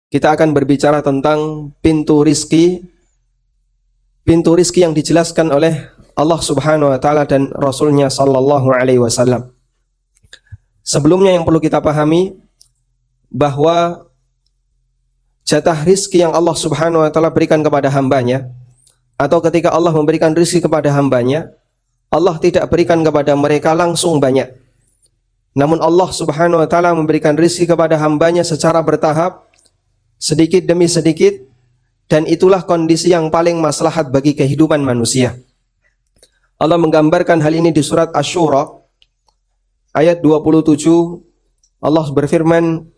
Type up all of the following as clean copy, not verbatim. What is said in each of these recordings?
Kita akan berbicara tentang pintu rizki yang dijelaskan oleh Allah Subhanahu wa taala dan Rasulnya sallallahu alaihi wasallam. Sebelumnya yang perlu kita pahami bahwa jatah rizki yang Allah Subhanahu wa taala berikan kepada hambanya, atau ketika Allah memberikan rizki kepada hambanya, Allah tidak berikan kepada mereka langsung banyak. Namun Allah Subhanahu wa taala memberikan rizki kepada hambanya secara bertahap, sedikit demi sedikit, dan itulah kondisi yang paling maslahat bagi kehidupan manusia. Allah menggambarkan hal ini di surat Asy-Syura ayat 27. Allah berfirman,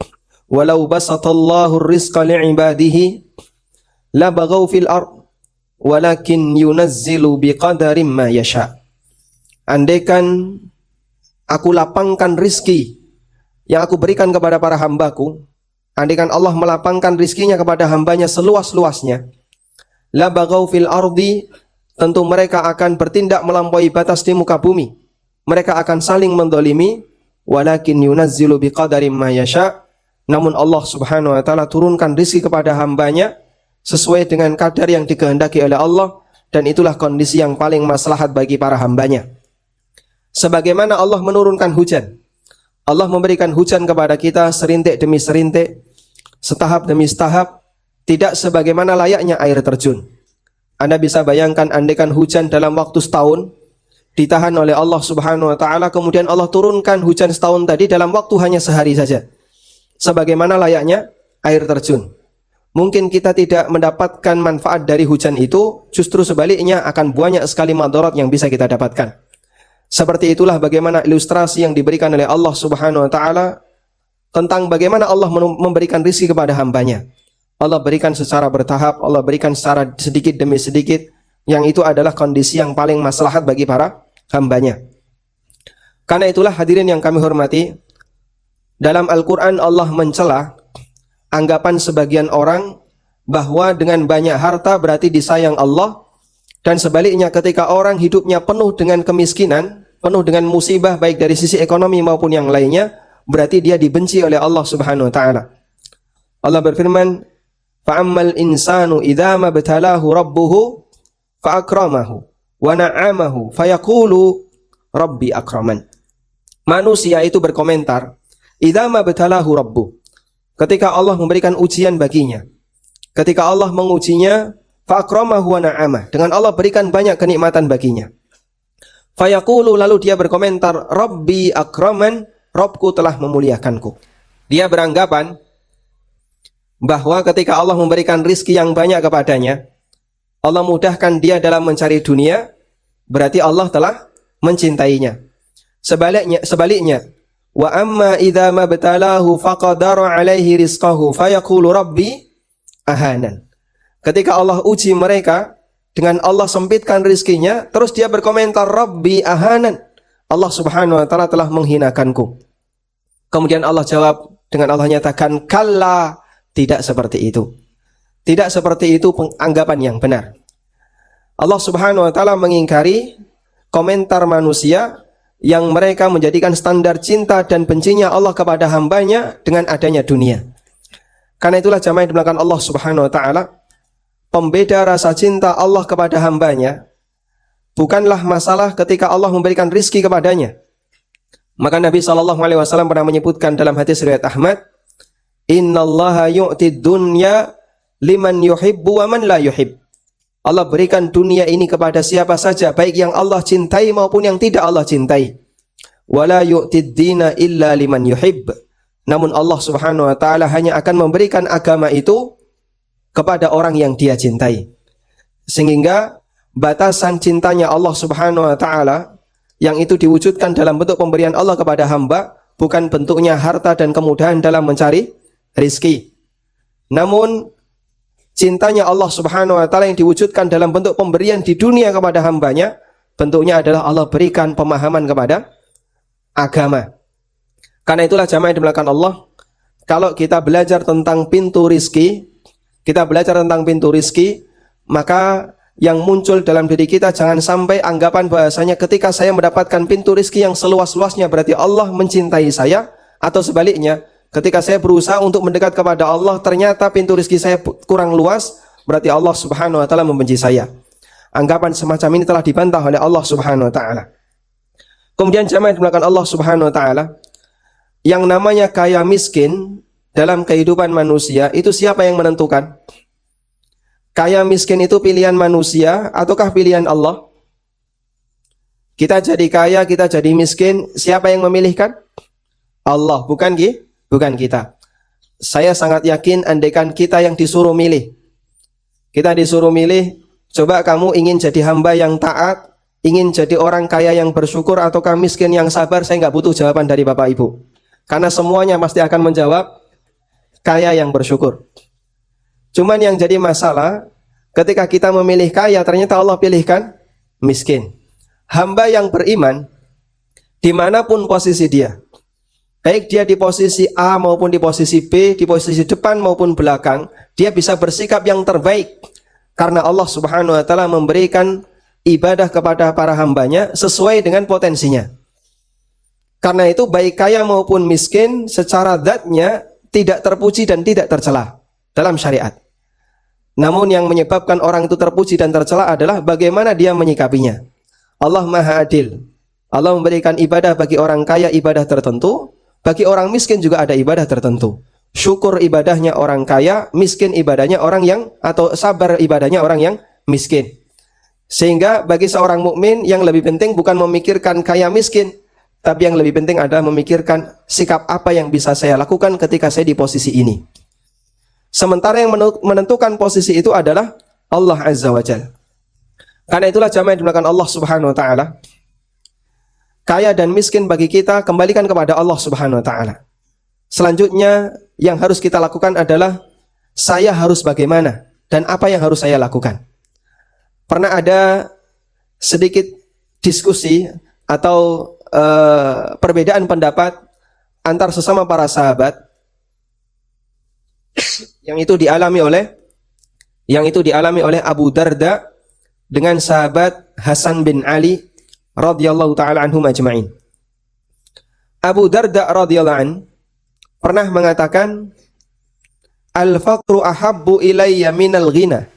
"Walau basatallahu ar-rizqa li'ibadihi labaghaw fil ard walakin yunazzilu biqadarin ma yasha." Andaikan aku lapangkan rizki yang aku berikan kepada para hambaku, andaikan Allah melapangkan rizkinya kepada hambanya seluas-luasnya, la baghaw fil ardi, tentu mereka akan bertindak melampaui batas di muka bumi. Mereka akan saling mendolimi. Walakin yunazzilu biqadarin ma yasha, namun Allah Subhanahu wa taala turunkan rizki kepada hambanya sesuai dengan kadar yang dikehendaki oleh Allah, dan itulah kondisi yang paling maslahat bagi para hambanya. Sebagaimana Allah menurunkan hujan, Allah memberikan hujan kepada kita serintik demi serintik, setahap demi setahap, tidak sebagaimana layaknya air terjun. Anda bisa bayangkan andaikan hujan dalam waktu setahun ditahan oleh Allah Subhanahu wa taala, kemudian Allah turunkan hujan setahun tadi dalam waktu hanya sehari saja. Sebagaimana layaknya air terjun. Mungkin kita tidak mendapatkan manfaat dari hujan itu, justru sebaliknya akan banyak sekali madarat yang bisa kita dapatkan. Seperti itulah bagaimana ilustrasi yang diberikan oleh Allah Subhanahu wa taala tentang bagaimana Allah memberikan rizki kepada hambanya. Allah berikan secara bertahap, Allah berikan secara sedikit demi sedikit, yang itu adalah kondisi yang paling maslahat bagi para hambanya. Karena itulah hadirin yang kami hormati, dalam Al-Quran Allah mencela anggapan sebagian orang bahwa dengan banyak harta berarti disayang Allah, dan sebaliknya ketika orang hidupnya penuh dengan kemiskinan, penuh dengan musibah baik dari sisi ekonomi maupun yang lainnya, berarti dia dibenci oleh Allah Subhanahu wa taala. Allah berfirman, "Fa'ammal insanu idza mabtalahu rabbuhu fa'akramahu wa na'amahu fayaqulu rabbi akraman." Manusia itu berkomentar, idza mabtalahu rabbuh, ketika Allah memberikan ujian baginya, ketika Allah mengujinya, fa'akramahu wa na'amah, dengan Allah berikan banyak kenikmatan baginya. Fayaqulu, lalu dia berkomentar, rabbi akraman, Robku telah memuliakanku. Dia beranggapan bahwa ketika Allah memberikan rizki yang banyak kepadanya, Allah mudahkan dia dalam mencari dunia, berarti Allah telah mencintainya. Sebaliknya, wa amma idza mabtalahu faqadara alaihi rizqahu fayaqulu rabbi ahanan. Ketika Allah uji mereka, dengan Allah sempitkan rizkinya, terus dia berkomentar, rabbi ahanan, Allah Subhanahu wa taala telah menghinakanku. Kemudian Allah jawab dengan Allah nyatakan, kalla, tidak seperti itu. Tidak seperti itu anggapan yang benar. Allah Subhanahu wa taala mengingkari komentar manusia yang mereka menjadikan standar cinta dan bencinya Allah kepada hambanya dengan adanya dunia. Karena itulah jamaah yang dimulakan Allah Subhanahu wa taala, pembeda rasa cinta Allah kepada hambanya bukanlah masalah ketika Allah memberikan rizki kepadanya. Maka Nabi SAW pernah menyebutkan dalam hadis riwayat Ahmad, innallaha yu'tid dunya liman yuhibbu wa man la yuhib. Allah berikan dunia ini kepada siapa saja, baik yang Allah cintai maupun yang tidak Allah cintai. Wala yu'tid dina illa liman yuhib. Namun Allah Subhanahu wa taala hanya akan memberikan agama itu kepada orang yang dia cintai. Sehingga batasan cintanya Allah Subhanahu wa taala yang itu diwujudkan dalam bentuk pemberian Allah kepada hamba, bukan bentuknya harta dan kemudahan dalam mencari rizki. Namun cintanya Allah Subhanahu wa taala yang diwujudkan dalam bentuk pemberian di dunia kepada hambanya, bentuknya adalah Allah berikan pemahaman kepada agama. Karena itulah jamaah yang dimulakan Allah, kalau kita belajar tentang pintu rizki, maka yang muncul dalam diri kita jangan sampai anggapan bahasanya ketika saya mendapatkan pintu rizki yang seluas-luasnya berarti Allah mencintai saya, atau sebaliknya, Ketika saya berusaha untuk mendekat kepada Allah, ternyata pintu rezeki saya kurang luas, berarti Allah Subhanahu wa taala membenci saya. Anggapan semacam ini telah dibantah oleh Allah Subhanahu wa taala. Kemudian jamaah yang dimuliakan Allah Subhanahu wa taala, yang namanya kaya miskin dalam kehidupan manusia itu siapa yang menentukan? Kaya miskin itu pilihan manusia ataukah pilihan Allah? Kita jadi kaya, kita jadi miskin, siapa yang memilihkan? Allah, bukan kita. Saya sangat yakin andaikan kita yang disuruh milih. Kita disuruh milih, coba kamu ingin jadi hamba yang taat, ingin jadi orang kaya yang bersyukur ataukah miskin yang sabar, saya nggak butuh jawaban dari Bapak Ibu. Karena semuanya pasti akan menjawab kaya yang bersyukur. Cuman yang jadi masalah, ketika kita memilih kaya, ternyata Allah pilihkan miskin. Hamba yang beriman, dimanapun posisi dia, baik dia di posisi A maupun di posisi B, di posisi depan maupun belakang, dia bisa bersikap yang terbaik. Karena Allah Subhanahu wa taala memberikan ibadah kepada para hambanya sesuai dengan potensinya. Karena itu baik kaya maupun miskin secara zatnya tidak terpuji dan tidak tercela dalam syariat. Namun yang menyebabkan orang itu terpuji dan tercela adalah bagaimana dia menyikapinya. Allah Maha Adil. Allah memberikan ibadah bagi orang kaya ibadah tertentu, bagi orang miskin juga ada ibadah tertentu. Syukur ibadahnya orang kaya, miskin ibadahnya orang yang, atau sabar ibadahnya orang yang miskin. Sehingga bagi seorang mukmin yang lebih penting bukan memikirkan kaya miskin, tapi yang lebih penting adalah memikirkan sikap apa yang bisa saya lakukan ketika saya di posisi ini. Sementara yang menentukan posisi itu adalah Allah Azza wa Jalla. Karena itulah jamaah yang dimuliakan Allah Subhanahu wa taala, kaya dan miskin bagi kita kembalikan kepada Allah Subhanahu wa taala. Selanjutnya yang harus kita lakukan adalah saya harus bagaimana dan apa yang harus saya lakukan. Pernah ada sedikit diskusi atau perbedaan pendapat antar sesama para sahabat yang itu dialami oleh Abu Darda dengan sahabat Hasan bin Ali radhiyallahu taala anhum ajma'in. Abu Darda radhiyallahu an pernah mengatakan, al-faqru ahabbu ilayya minal ghina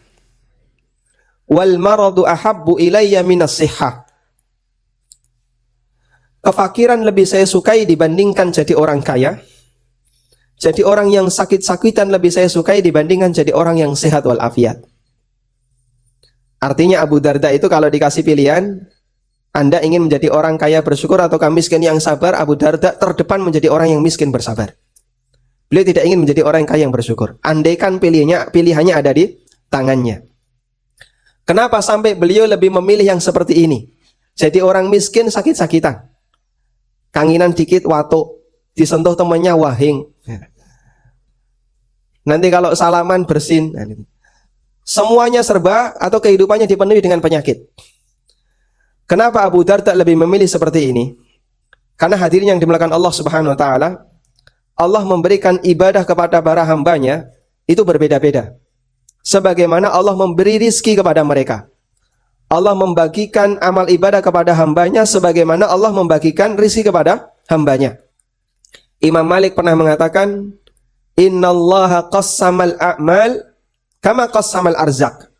wal maradu ahabbu ilayya minas sihhah. Kefakiran lebih saya sukai dibandingkan jadi orang kaya. Jadi orang yang sakit-sakitan lebih saya sukai dibandingkan jadi orang yang sehat walafiat. Artinya Abu Darda itu kalau dikasih pilihan, Anda ingin menjadi orang kaya bersyukur atau miskin yang sabar, Abu Darda terdepan menjadi orang yang miskin bersabar. Beliau tidak ingin menjadi orang yang kaya yang bersyukur. Andaikan pilihannya ada di tangannya. Kenapa sampai beliau lebih memilih yang seperti ini? Jadi orang miskin sakit-sakitan. Kanginan dikit watuk, disentuh temannya wahing. Nanti kalau salaman bersin. Semuanya serba atau kehidupannya dipenuhi dengan penyakit. Kenapa Abu Darda lebih memilih seperti ini? Karena hadirin yang dimuliakan Allah Subhanahu wa taala, Allah memberikan ibadah kepada para hambanya itu berbeda-beda. Sebagaimana Allah memberi rizki kepada mereka. Allah membagikan amal ibadah kepada hambanya sebagaimana Allah membagikan rizki kepada hambanya. Imam Malik pernah mengatakan, innallaha qassamal a'mal kama qassamal arzak.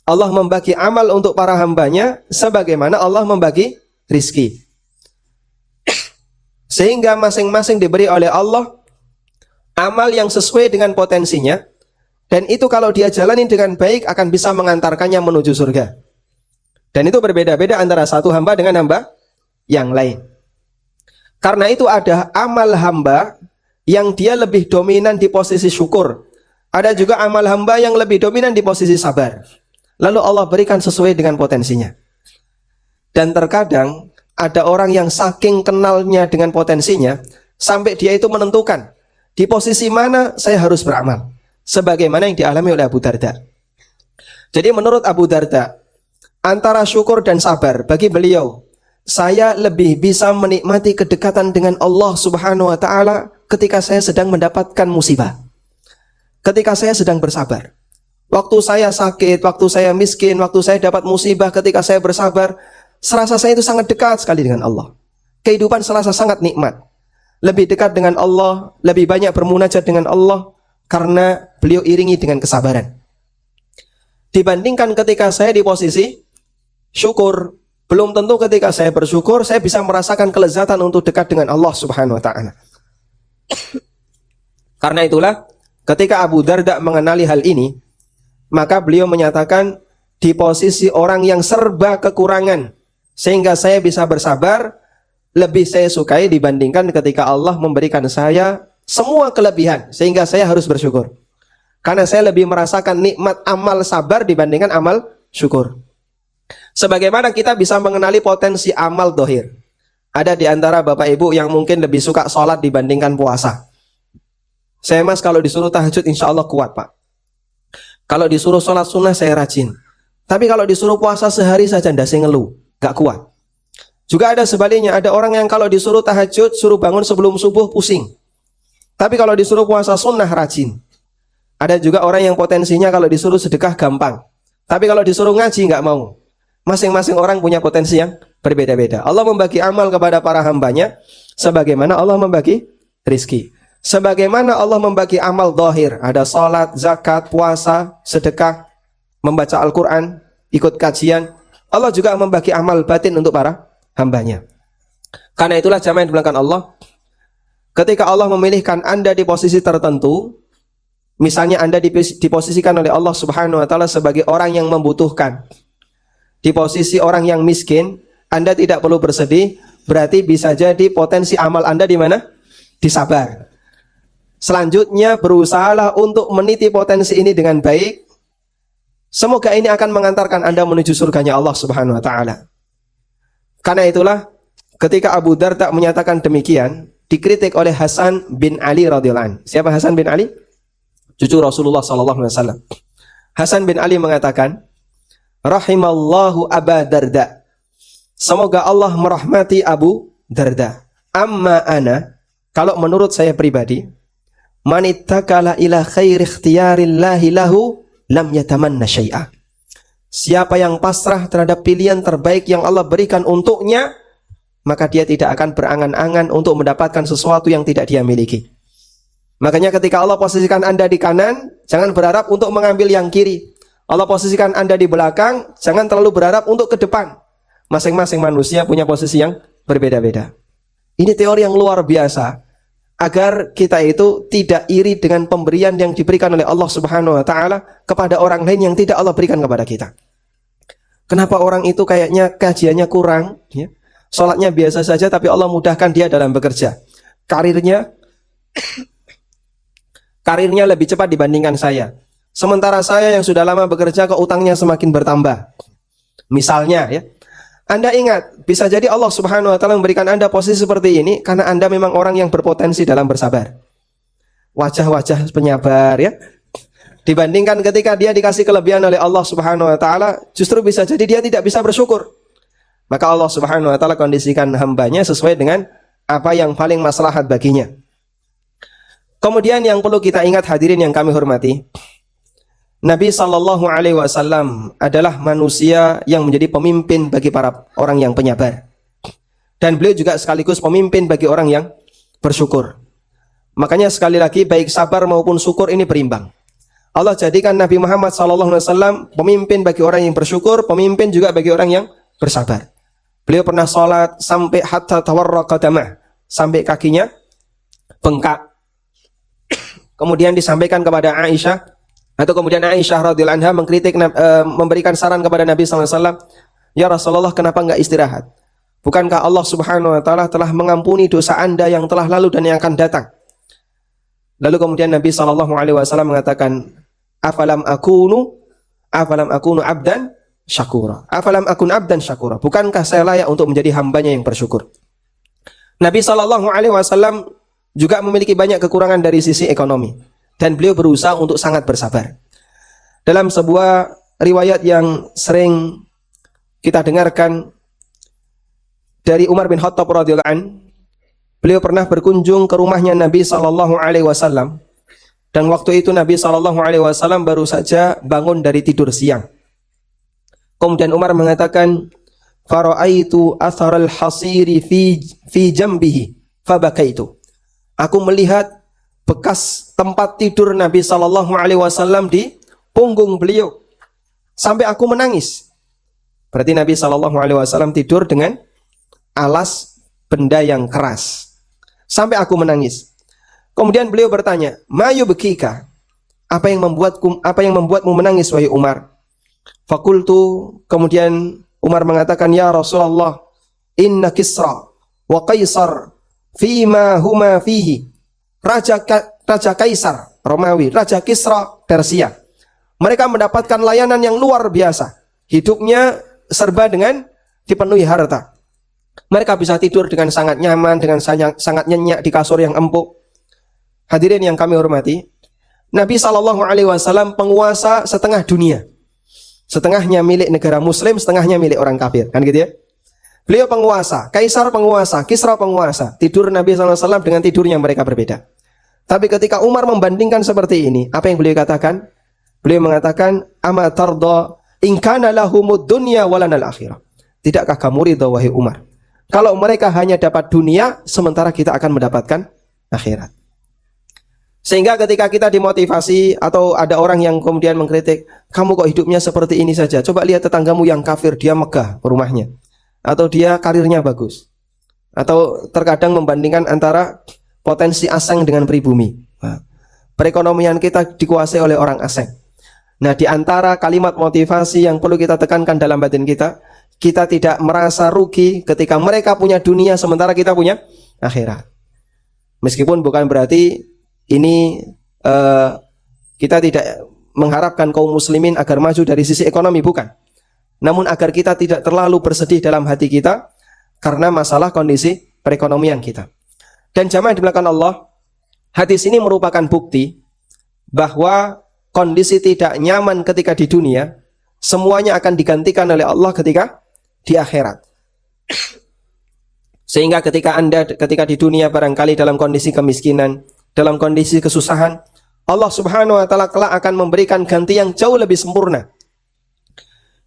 Allah membagi amal untuk para hambanya sebagaimana Allah membagi rizki. Sehingga masing-masing diberi oleh Allah amal yang sesuai dengan potensinya, dan itu kalau dia jalani dengan baik akan bisa mengantarkannya menuju surga. Dan itu berbeda-beda antara satu hamba dengan hamba yang lain. Karena itu ada amal hamba yang dia lebih dominan di posisi syukur. Ada juga amal hamba yang lebih dominan di posisi sabar. Lalu Allah berikan sesuai dengan potensinya. Dan terkadang ada orang yang saking kenalnya dengan potensinya, sampai dia itu menentukan di posisi mana saya harus beramal. Sebagaimana yang dialami oleh Abu Darda. Jadi menurut Abu Darda, antara syukur dan sabar bagi beliau, saya lebih bisa menikmati kedekatan dengan Allah Subhanahu wa taala ketika saya sedang mendapatkan musibah. Ketika saya sedang bersabar. Waktu saya sakit, waktu saya miskin, waktu saya dapat musibah, ketika saya bersabar, serasa saya itu sangat dekat sekali dengan Allah. Kehidupan serasa sangat nikmat. lebih dekat dengan Allah, lebih banyak bermunajat dengan Allah karena beliau iringi dengan kesabaran. Dibandingkan ketika saya di posisi syukur, belum tentu ketika saya bersyukur saya bisa merasakan kelezatan untuk dekat dengan Allah Subhanahu wa taala. Karena itulah ketika Abu Darda mengenali hal ini, maka beliau menyatakan di posisi orang yang serba kekurangan sehingga saya bisa bersabar, lebih saya sukai dibandingkan ketika Allah memberikan saya semua kelebihan sehingga saya harus bersyukur. Karena saya lebih merasakan nikmat amal sabar dibandingkan amal syukur. Sebagaimana kita bisa mengenali potensi amal dohir. Ada di antara bapak ibu yang mungkin lebih suka sholat dibandingkan puasa. Saya mas kalau disuruh tahajud insya Allah kuat pak. Kalau disuruh sholat sunnah saya rajin. Tapi kalau disuruh puasa sehari saja ndase ngeluh, gak kuat. Juga ada sebaliknya, ada orang yang kalau disuruh tahajud, suruh bangun sebelum subuh pusing. Tapi kalau disuruh puasa sunnah rajin. Ada juga orang yang potensinya kalau disuruh sedekah gampang. Tapi kalau disuruh ngaji nggak mau. Masing-masing orang punya potensi yang berbeda-beda. Allah membagi amal kepada para hambanya sebagaimana Allah membagi rizki. Sebagaimana Allah membagi amal zahir, ada salat, zakat, puasa, sedekah, membaca Al-Quran, ikut kajian. Allah juga membagi amal batin untuk para hambanya. Karena itulah jamaah yang dimuliakan Allah, ketika Allah memilihkan Anda di posisi tertentu, misalnya Anda diposisikan oleh Allah Subhanahu wa taala sebagai orang yang membutuhkan, di posisi orang yang miskin, Anda tidak perlu bersedih, berarti bisa jadi potensi amal Anda di mana? Di sabar. Selanjutnya berusahalah untuk meniti potensi ini dengan baik. Semoga ini akan mengantarkan Anda menuju surganya Allah Subhanahu wa taala. Karena itulah ketika Abu Darda menyatakan demikian, dikritik oleh Hasan bin Ali radhiyallahu anhu. Siapa Hasan bin Ali? Cucu Rasulullah sallallahu alaihi wasallam. Hasan bin Ali mengatakan, rahimallahu Aba Darda. Semoga Allah merahmati Abu Darda. Amma ana, kalau menurut saya pribadi, manittakala ila khairi ikhtiyarillahi lahu lam yatamanna syai'a. Siapa yang pasrah terhadap pilihan terbaik yang Allah berikan untuknya, maka dia tidak akan berangan-angan untuk mendapatkan sesuatu yang tidak dia miliki. Makanya ketika Allah posisikan Anda di kanan, jangan berharap untuk mengambil yang kiri. Allah posisikan Anda di belakang, jangan terlalu berharap untuk ke depan. Masing-masing manusia punya posisi yang berbeda-beda. Ini teori yang luar biasa, agar kita itu tidak iri dengan pemberian yang diberikan oleh Allah Subhanahu wa taala kepada orang lain yang tidak Allah berikan kepada kita. Kenapa orang itu kayaknya kajiannya kurang, ya? Salatnya biasa saja tapi Allah mudahkan dia dalam bekerja. Karirnya lebih cepat dibandingkan saya. Sementara saya yang sudah lama bekerja kok utangnya semakin bertambah. Misalnya ya. Anda ingat, bisa jadi Allah Subhanahu wa taala memberikan Anda posisi seperti ini karena Anda memang orang yang berpotensi dalam bersabar. Wajah-wajah penyabar ya. Dibandingkan ketika dia dikasih kelebihan oleh Allah Subhanahu wa taala, justru bisa jadi dia tidak bisa bersyukur. Maka Allah Subhanahu wa taala kondisikan hambanya sesuai dengan apa yang paling maslahat baginya. Kemudian yang perlu kita ingat hadirin yang kami hormati, Nabi Sallallahu Alaihi Wasallam adalah manusia yang menjadi pemimpin bagi para orang yang penyabar. Dan beliau juga sekaligus pemimpin bagi orang yang bersyukur. Makanya sekali lagi baik sabar maupun syukur ini berimbang. Allah jadikan Nabi Muhammad SAW pemimpin bagi orang yang bersyukur, pemimpin juga bagi orang yang bersabar. Beliau pernah sholat sampai hatta tawarraqa damah, sampai kakinya bengkak. Kemudian disampaikan kepada Aisyah, atau kemudian Aisyah radhiyallahu anha mengkritik, memberikan saran kepada Nabi SAW, ya Rasulullah, kenapa enggak istirahat? Bukankah Allah Subhanahu wa taala telah mengampuni dosa Anda yang telah lalu dan yang akan datang? Lalu kemudian Nabi SAW mengatakan, afalam akunu abdan syakura. Afalam akun abdan syakura. Bukankah saya layak untuk menjadi hambanya yang bersyukur? Nabi SAW juga memiliki banyak kekurangan dari sisi ekonomi, dan beliau berusaha untuk sangat bersabar. Dalam sebuah riwayat yang sering kita dengarkan dari Umar bin Khattab radhiyallahu anhu, beliau pernah berkunjung ke rumahnya Nabi SAW. Dan waktu itu Nabi SAW baru saja bangun dari tidur siang. Kemudian Umar mengatakan, fara'aitu atharal hasiri fi jambihi fabakaitu. Aku melihat bekas tempat tidur Nabi Shallallahu Alaihi Wasallam di punggung beliau, sampai aku menangis. Berarti Nabi Shallallahu Alaihi Wasallam tidur dengan alas benda yang keras, sampai aku menangis. Kemudian beliau bertanya, "Mayu bekika? Apa yang membuatmu menangis, wahai Umar?" Fakultu, kemudian Umar mengatakan, "Ya Rasulullah, inna Kisra wa Kaisar fima huma fihi." Raja Kaisar Romawi, Raja Kisra Persia, mereka mendapatkan layanan yang luar biasa. Hidupnya serba dengan dipenuhi harta. Mereka bisa tidur dengan sangat nyaman, dengan sangat nyenyak di kasur yang empuk. Hadirin yang kami hormati, Nabi SAW penguasa setengah dunia. Setengahnya milik negara muslim, setengahnya milik orang kafir, kan gitu ya. Beliau penguasa, Kaisar penguasa, Kisra penguasa. Tidur Nabi SAW dengan tidurnya mereka berbeda. Tapi ketika Umar membandingkan seperti ini, apa yang beliau katakan? Beliau mengatakan, "Ama tarda in kana lahumud dunya walanal akhirah." Tidakkah kamu ridha, wahai Umar, kalau mereka hanya dapat dunia, sementara kita akan mendapatkan akhirat? Sehingga ketika kita dimotivasi atau ada orang yang kemudian mengkritik, "Kamu kok hidupnya seperti ini saja? Coba lihat tetanggamu yang kafir, dia megah rumahnya, atau dia karirnya bagus." Atau terkadang membandingkan antara potensi asing dengan pribumi. Nah, perekonomian kita dikuasai oleh orang asing. Nah, di antara kalimat motivasi yang perlu kita tekankan dalam batin kita, kita tidak merasa rugi ketika mereka punya dunia sementara kita punya akhirat. Meskipun bukan berarti ini kita tidak mengharapkan kaum muslimin agar maju dari sisi ekonomi, bukan. Namun agar kita tidak terlalu bersedih dalam hati kita karena masalah kondisi perekonomian kita. Dan jamaah di belakang Allah, hadis ini merupakan bukti bahwa kondisi tidak nyaman ketika di dunia semuanya akan digantikan oleh Allah ketika di akhirat. Sehingga ketika di dunia barangkali dalam kondisi kemiskinan, dalam kondisi kesusahan, Allah Subhanahu wa taala kelak akan memberikan ganti yang jauh lebih sempurna.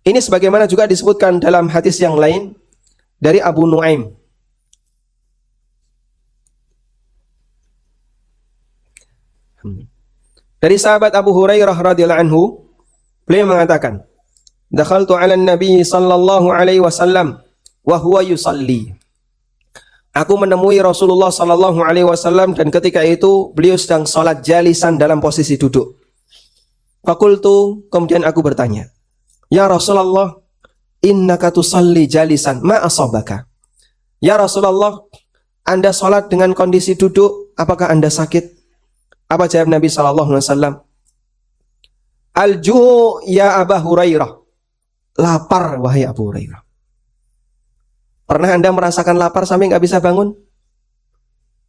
Ini sebagaimana juga disebutkan dalam hadis yang lain dari Abu Nuaim. Dari sahabat Abu Hurairah radhiyallahu anhu, beliau mengatakan, "Dakhaltu 'ala an-nabi sallallahu alaihi wasallam wa huwa yusalli." Aku menemui Rasulullah sallallahu alaihi wasallam dan ketika itu beliau sedang salat jalisan dalam posisi duduk. Fakultu, kemudian aku bertanya, "Ya Rasulullah, innaka tusalli jalisan, ma asabaka?" Ya Rasulullah, Anda salat dengan kondisi duduk, apakah Anda sakit? Apa jawab Nabi sallallahu alaihi wasallam? "Al-ju' ya Abu Hurairah." Lapar, wahai Abu Hurairah. Pernah Anda merasakan lapar sampai nggak bisa bangun?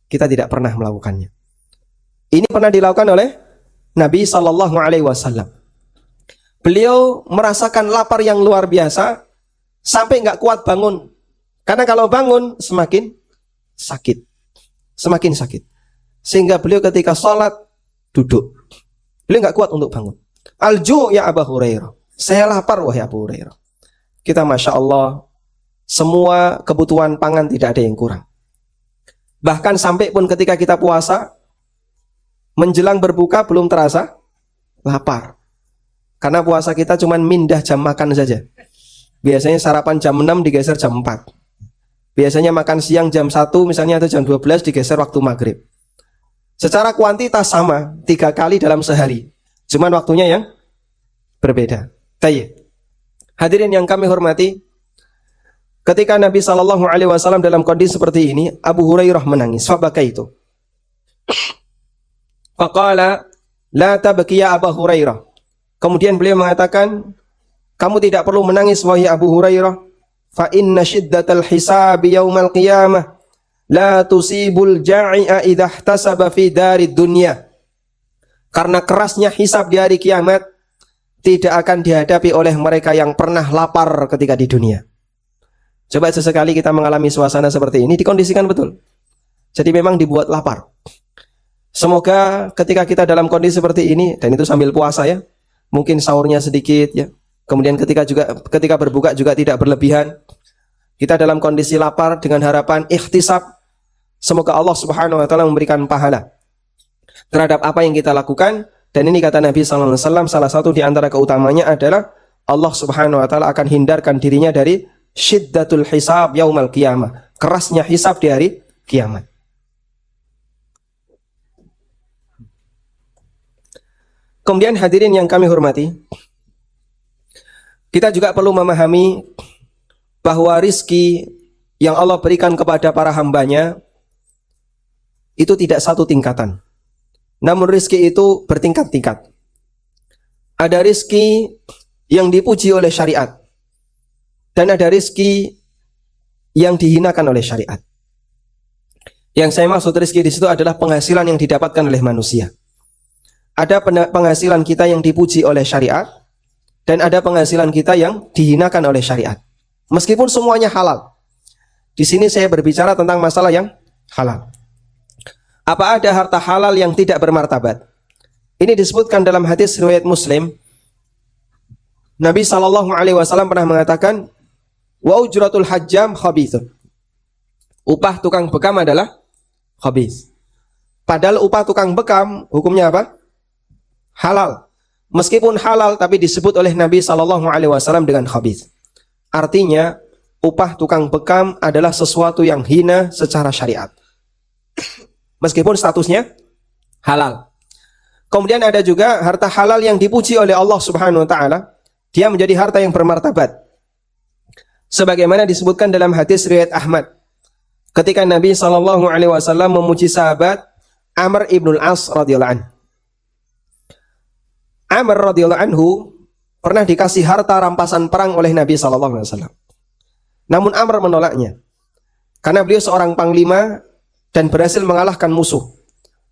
Kita tidak pernah melakukannya. Ini pernah dilakukan oleh Nabi Sallallahu Alaihi Wasallam. Beliau merasakan lapar yang luar biasa sampai nggak kuat bangun. Karena kalau bangun semakin sakit, semakin sakit. Sehingga beliau ketika sholat duduk. Beliau nggak kuat untuk bangun. "Al-ju' ya Abu Hurairah." Saya lapar, wahai Abu Hurairah. Kita masya Allah, semua kebutuhan pangan tidak ada yang kurang. Bahkan sampai pun ketika kita puasa, menjelang berbuka belum terasa lapar. Karena puasa kita cuma mindah jam makan saja. Biasanya sarapan jam 6 digeser jam 4. Biasanya makan siang jam 1 misalnya atau jam 12 digeser waktu maghrib. Secara kuantitas sama, 3 kali dalam sehari. Cuman waktunya yang berbeda. Tayyib. Hadirin yang kami hormati, ketika Nabi Shallallahu Alaihi Wasallam dalam kondisi seperti ini, Abu Hurairah menangis. Fabaka itu. Faqala la tabki ya Abu Hurairah. Kemudian beliau mengatakan, kamu tidak perlu menangis wahai Abu Hurairah. Fa inna shiddatal hisabi yaumal qiyamah la tusibul ja'i'a idha ihtasaba fi darid dunya. Karena kerasnya hisab di hari kiamat tidak akan dihadapi oleh mereka yang pernah lapar ketika di dunia. Coba sesekali kita mengalami suasana seperti ini, dikondisikan betul. Jadi memang dibuat lapar. Semoga ketika kita dalam kondisi seperti ini, dan itu sambil puasa ya, mungkin sahurnya sedikit ya, kemudian ketika berbuka juga tidak berlebihan. Kita dalam kondisi lapar dengan harapan ikhtisab, Semoga Allah Subhanahu wa taala memberikan pahala terhadap apa yang kita lakukan. Dan ini kata Nabi sallallahu alaihi wasallam, salah satu di antara keutamanya adalah Allah Subhanahu wa taala akan hindarkan dirinya dari syiddatul hisab yaumal qiyamah, kerasnya hisab di hari kiamat. Kemudian hadirin yang kami hormati, kita juga perlu memahami bahwa rizki yang Allah berikan kepada para hambanya itu tidak satu tingkatan. Namun rizki itu bertingkat-tingkat. Ada rizki yang dipuji oleh syariat, dan ada rizki yang dihinakan oleh syariat. Yang saya maksud rizki di situ adalah penghasilan yang didapatkan oleh manusia. Ada penghasilan kita yang dipuji oleh syariat, dan ada penghasilan kita yang dihinakan oleh syariat. Meskipun semuanya halal. Di sini saya berbicara tentang masalah yang halal. Apa ada harta halal yang tidak bermartabat? Ini disebutkan dalam hadis riwayat Muslim. Nabi SAW pernah mengatakan, wa ujratul hajjam khabithun. Upah tukang bekam adalah khabith. Padahal upah tukang bekam hukumnya apa? Halal. Meskipun halal tapi disebut oleh Nabi SAW dengan khabith. Artinya upah tukang bekam adalah sesuatu yang hina secara syariat. Meskipun statusnya halal. Kemudian ada juga harta halal yang dipuji oleh Allah Subhanahu wa taala. Dia menjadi harta yang bermartabat. Sebagaimana disebutkan dalam hadis riwayat Ahmad. Ketika Nabi SAW memuji sahabat Amr ibn al-As radhiyallahu anhu. Amr radhiyallahu anhu pernah dikasih harta rampasan perang oleh Nabi SAW. Namun Amr menolaknya. Karena beliau seorang panglima dan berhasil mengalahkan musuh.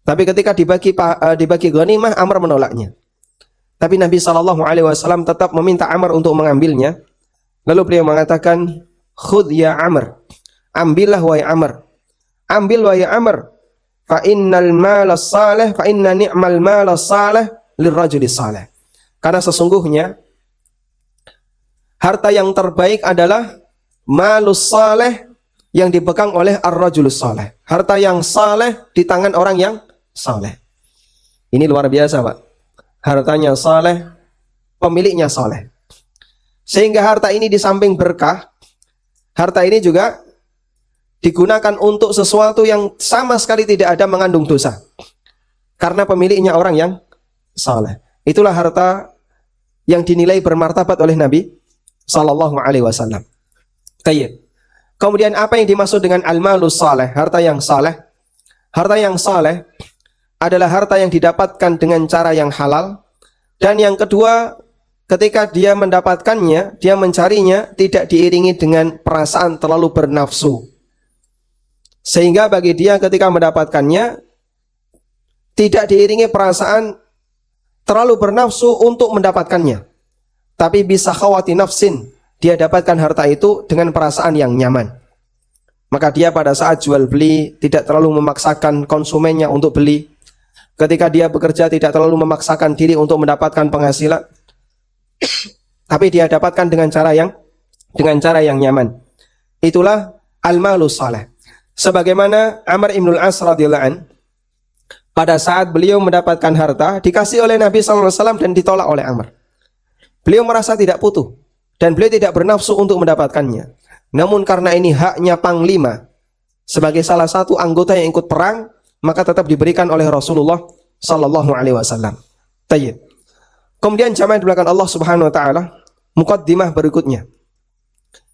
Tapi ketika dibagi ghanimah, Amr menolaknya. Tapi Nabi SAW tetap meminta Amr untuk mengambilnya. Lalu beliau mengatakan, khudh ya Amr, ambillah wahai Amr, ambil wahai Amr, fa innal mala salih, fa inna ni'mal mala salih lirrajuli salih. Karena sesungguhnya harta yang terbaik adalah malus salih yang dipegang oleh ar-rajulus salih. Harta yang saleh di tangan orang yang saleh. Ini luar biasa, Pak. Hartanya saleh, pemiliknya saleh. Sehingga harta ini di samping berkah, harta ini juga digunakan untuk sesuatu yang sama sekali tidak ada mengandung dosa. Karena pemiliknya orang yang saleh. Itulah harta yang dinilai bermartabat oleh Nabi sallallahu alaihi wasallam. Tayyib. Kemudian apa yang dimaksud dengan al-malus saleh, harta yang saleh? Harta yang saleh adalah harta yang didapatkan dengan cara yang halal. Dan yang kedua, ketika dia mendapatkannya, dia mencarinya tidak diiringi dengan perasaan terlalu bernafsu. Sehingga bagi dia ketika mendapatkannya, tidak diiringi perasaan terlalu bernafsu untuk mendapatkannya. Tapi bisa khawati nafsin, dia dapatkan harta itu dengan perasaan yang nyaman. Maka dia pada saat jual beli tidak terlalu memaksakan konsumennya untuk beli. Ketika dia bekerja tidak terlalu memaksakan diri untuk mendapatkan penghasilan. Tapi dia dapatkan dengan cara yang nyaman. Itulah al-malus saleh. Sebagaimana Amr ibn al-As radhiyallahu an, pada saat beliau mendapatkan harta dikasih oleh Nabi SAW dan ditolak oleh Amr. Beliau merasa tidak putu. Dan beliau tidak bernafsu untuk mendapatkannya. Namun karena ini haknya panglima, sebagai salah satu anggota yang ikut perang, maka tetap diberikan oleh Rasulullah sallallahu alaihi wasallam. Tayyib. Kemudian jamaah di belakang Allah Subhanahu wa taala, muqaddimah berikutnya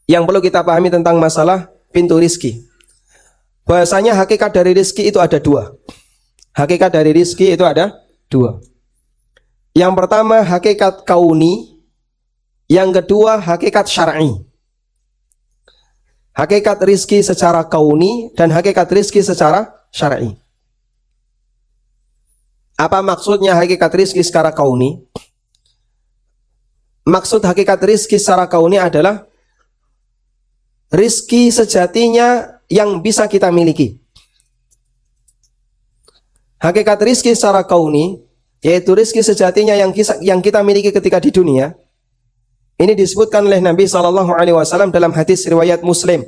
yang perlu kita pahami tentang masalah pintu rizki. Bahasanya hakikat dari rizki itu ada dua. Hakikat dari rizki itu ada dua. Yang pertama hakikat kauni, yang kedua hakikat syar'i. Hakikat rizki secara kauni dan hakikat rizki secara syar'i. Apa maksudnya hakikat rizki secara kauni? Maksud hakikat rizki secara kauni adalah rizki sejatinya yang bisa kita miliki. Hakikat rizki secara kauni, yaitu rizki sejatinya yang kita miliki ketika di dunia. Ini disebutkan oleh Nabi SAW dalam hadis riwayat Muslim.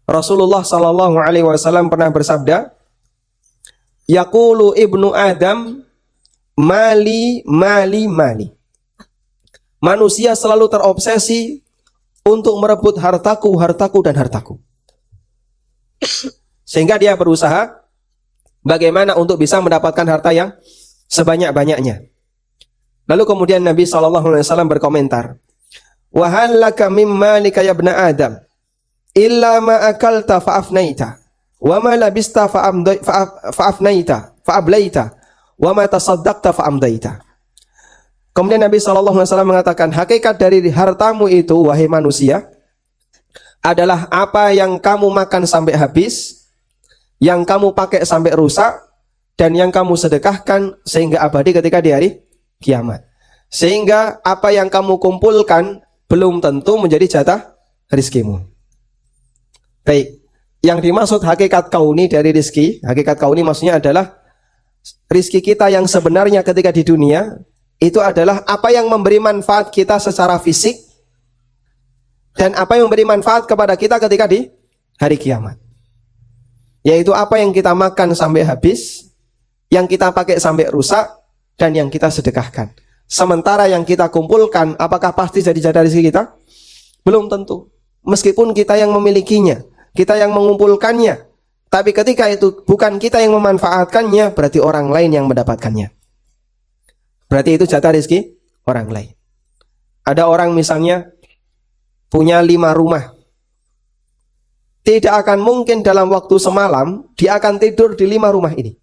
Rasulullah sallallahu alaihi wasallam pernah bersabda, yaqulu ibnu Adam, mali, mali, mali. Manusia selalu terobsesi untuk merebut hartaku, hartaku, dan hartaku. Sehingga dia berusaha bagaimana untuk bisa mendapatkan harta yang sebanyak-banyaknya. Lalu kemudian Nabi SAW berkomentar, wa hal laka mim malika ya ibna Adam illa ma akalta fa'afnaita wa ma labista fa'afnaita fa'ablaita wa ma tasaddaqta fa'amdaita. Kemudian Nabi SAW mengatakan, hakikat dari hartamu itu, wahai manusia, adalah apa yang kamu makan sampai habis, yang kamu pakai sampai rusak, dan yang kamu sedekahkan sehingga abadi ketika di hari kiamat. Sehingga apa yang kamu kumpulkan belum tentu menjadi jatah rizkimu. Baik, yang dimaksud hakikat kauni dari rizki, hakikat kauni maksudnya adalah rizki kita yang sebenarnya ketika di dunia, itu adalah apa yang memberi manfaat kita secara fisik, dan apa yang memberi manfaat kepada kita ketika di hari kiamat. Yaitu apa yang kita makan sampai habis, yang kita pakai sampai rusak, dan yang kita sedekahkan. Sementara yang kita kumpulkan, apakah pasti jadi jatah rezeki kita? Belum tentu. Meskipun kita yang memilikinya, kita yang mengumpulkannya, tapi ketika itu bukan kita yang memanfaatkannya, berarti orang lain yang mendapatkannya. Berarti itu jatah rezeki orang lain. Ada orang misalnya punya 5 rumah. Tidak akan mungkin dalam waktu semalam dia akan tidur di 5 rumah ini.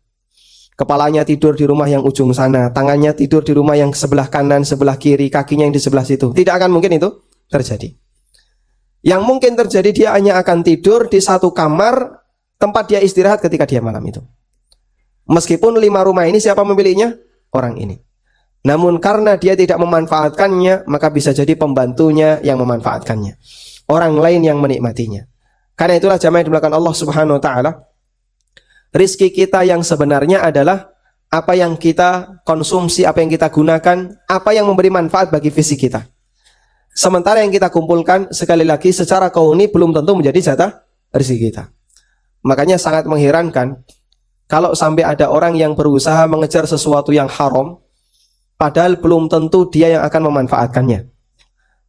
Kepalanya tidur di rumah yang ujung sana, tangannya tidur di rumah yang sebelah kanan, sebelah kiri, kakinya yang di sebelah situ. Tidak akan mungkin itu terjadi. Yang mungkin terjadi, dia hanya akan tidur di satu kamar tempat dia istirahat ketika dia malam itu. Meskipun 5 rumah ini siapa memilikinya? Orang ini. Namun karena dia tidak memanfaatkannya, maka bisa jadi pembantunya yang memanfaatkannya, orang lain yang menikmatinya. Karena itulah jamaah yang dimuliakan Allah Subhanahu wa taala, rizki kita yang sebenarnya adalah apa yang kita konsumsi, apa yang kita gunakan, apa yang memberi manfaat bagi fisik kita. Sementara yang kita kumpulkan, sekali lagi secara kauni belum tentu menjadi jatah rezeki kita. Makanya sangat mengherankan kalau sampai ada orang yang berusaha mengejar sesuatu yang haram, padahal belum tentu dia yang akan memanfaatkannya.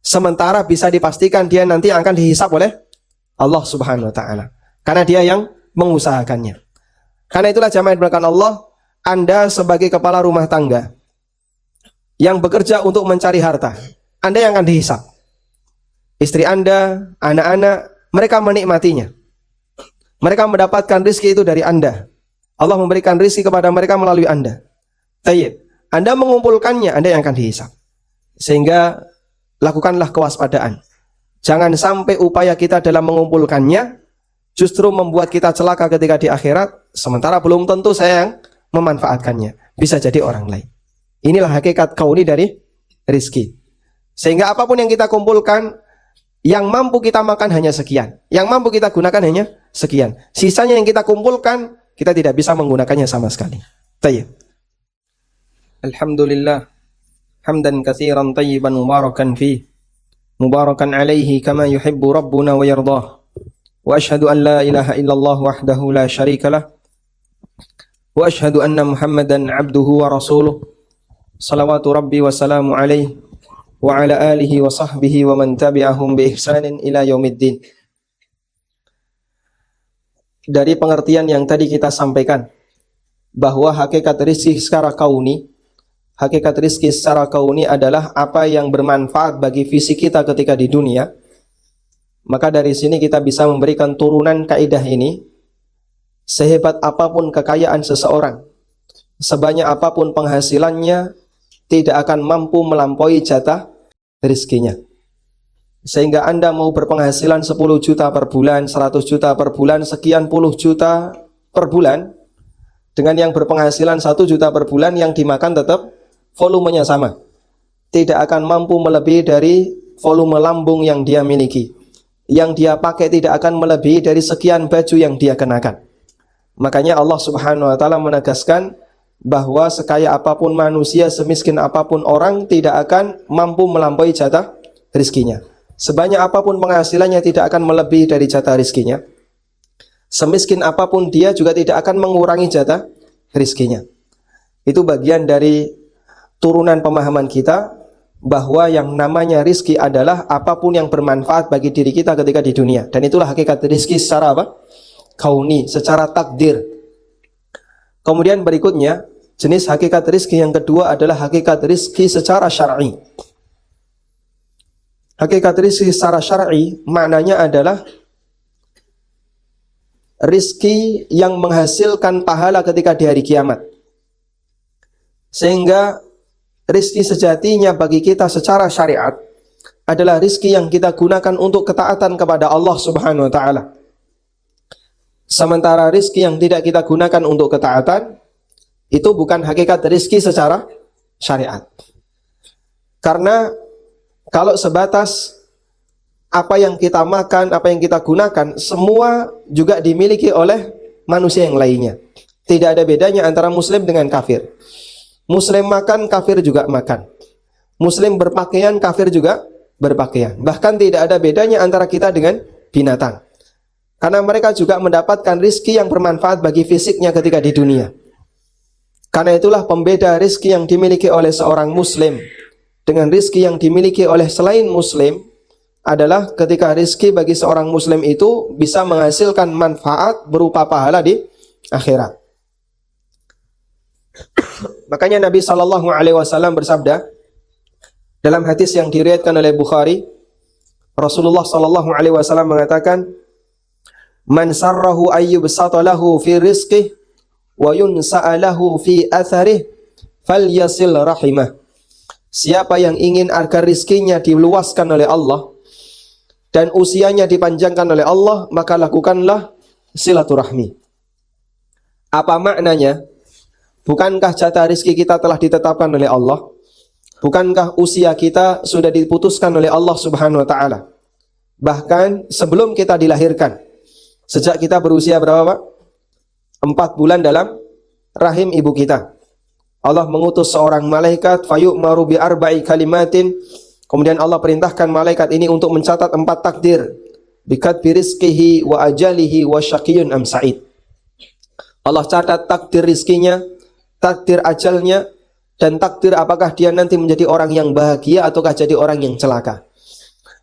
Sementara bisa dipastikan dia nanti akan dihisab oleh Allah Subhanahu wa taala, karena dia yang mengusahakannya. Karena itulah jamaah yang dimuliakan Allah, Anda sebagai kepala rumah tangga yang bekerja untuk mencari harta, Anda yang akan dihisab. Istri Anda, anak-anak, mereka menikmatinya. Mereka mendapatkan rizki itu dari Anda. Allah memberikan rizki kepada mereka melalui Anda. Tayyib, Anda mengumpulkannya, Anda yang akan dihisab. Sehingga lakukanlah kewaspadaan. Jangan sampai upaya kita dalam mengumpulkannya justru membuat kita celaka ketika di akhirat, sementara belum tentu saya yang memanfaatkannya. Bisa jadi orang lain. Inilah hakikat kauni dari rizki. Sehingga apapun yang kita kumpulkan, yang mampu kita makan hanya sekian, yang mampu kita gunakan hanya sekian. Sisanya yang kita kumpulkan, kita tidak bisa menggunakannya sama sekali. Tayyib. Alhamdulillah, hamdan katsiran tayyiban mubarakan fih, mubarakan alaihi kama yuhibbu rabbuna wa yardah. Wa ashhadu an la ilaha illallah wahdahu la syarika lah, wa ashhadu anna Muhammadan abduhu wa rasuluh. Salawatu rabbi wa salamu alaihi wa ala alihi wa sahbihi wa man tabi'ahum bi ihsanin ila yaumiddin. Dari pengertian yang tadi kita sampaikan, bahwa hakikat rizki secara kauni, hakikat rizki secara kauni adalah apa yang bermanfaat bagi fisik kita ketika di dunia. Maka dari sini kita bisa memberikan turunan kaidah ini. Sehebat apapun kekayaan seseorang, sebanyak apapun penghasilannya, tidak akan mampu melampaui jatah rizkinya. Sehingga Anda mau berpenghasilan 10 juta per bulan, 100 juta per bulan, sekian puluh juta per bulan, dengan yang berpenghasilan 1 juta per bulan, yang dimakan tetap volumenya sama, tidak akan mampu melebihi dari volume lambung yang dia miliki. Yang dia pakai tidak akan melebihi dari sekian baju yang dia kenakan. Makanya Allah Subhanahu wa taala menegaskan bahwa sekaya apapun manusia, semiskin apapun orang, tidak akan mampu melampaui jatah rizkinya. Sebanyak apapun penghasilannya tidak akan melebihi dari jatah rizkinya. semiskin apapun dia juga tidak akan mengurangi jatah rizkinya. Itu bagian dari turunan pemahaman kita bahwa yang namanya rizki adalah apapun yang bermanfaat bagi diri kita ketika di dunia. Dan itulah hakikat rizki secara apa? Kauni, secara takdir. Kemudian berikutnya, jenis hakikat rizki yang kedua adalah hakikat rizki secara syar'i. Hakikat rizki secara syar'i maknanya adalah rizki yang menghasilkan pahala ketika di hari kiamat. Sehingga rizki sejatinya bagi kita secara syariat adalah rizki yang kita gunakan untuk ketaatan kepada Allah Subhanahu wa ta'ala. Sementara rizki yang tidak kita gunakan untuk ketaatan, itu bukan hakikat rizki secara syariat. Karena kalau sebatas apa yang kita makan, apa yang kita gunakan, semua juga dimiliki oleh manusia yang lainnya. Tidak ada bedanya antara muslim dengan kafir. Muslim makan, kafir juga makan. Muslim berpakaian, kafir juga berpakaian. Bahkan tidak ada bedanya antara kita dengan binatang. Karena mereka juga mendapatkan rizki yang bermanfaat bagi fisiknya ketika di dunia. Karena itulah pembeda rizki yang dimiliki oleh seorang muslim dengan rizki yang dimiliki oleh selain muslim adalah ketika rizki bagi seorang muslim itu bisa menghasilkan manfaat berupa pahala di akhirat. Makanya Nabi SAW bersabda dalam hadis yang diriwayatkan oleh Bukhari, Rasulullah SAW mengatakan, "Man sarrahu ayyubsata lahu fi rizqih wa yunsa'alahu fi atharih falyasil rahimah." Siapa yang ingin agar rizkinya diluaskan oleh Allah dan usianya dipanjangkan oleh Allah, maka lakukanlah silaturahmi. Apa maknanya? Bukankah jatah rizki kita telah ditetapkan oleh Allah? Bukankah usia kita sudah diputuskan oleh Allah Subhanahu wa ta'ala? Bahkan sebelum kita dilahirkan, sejak kita berusia berapa, Pak? 4 bulan dalam rahim ibu kita, Allah mengutus seorang malaikat, fayu'maru bi arba'i kalimatin. Kemudian Allah perintahkan malaikat ini untuk mencatat 4 takdir. Bikatbi rizqihi wa ajalihi wa syaqiyun am sa'id. Allah catat takdir rizkinya, takdir ajalnya, dan takdir apakah dia nanti menjadi orang yang bahagia ataukah jadi orang yang celaka.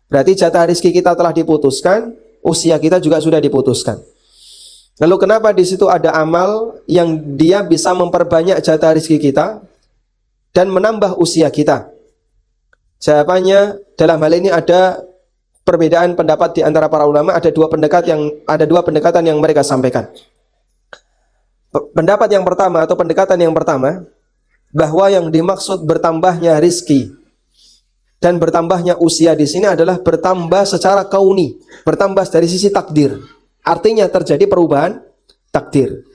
Berarti jatah rizki kita telah diputuskan, usia kita juga sudah diputuskan. Lalu kenapa di situ ada amal yang dia bisa memperbanyak jatah rizki kita dan menambah usia kita? Jawabannya, dalam hal ini ada perbedaan pendapat di antara para ulama. Ada dua pendekatan yang mereka sampaikan. Pendapat yang pertama atau pendekatan yang pertama, bahwa yang dimaksud bertambahnya rizki dan bertambahnya usia di sini adalah bertambah secara kauni, bertambah dari sisi takdir. Artinya terjadi perubahan takdir.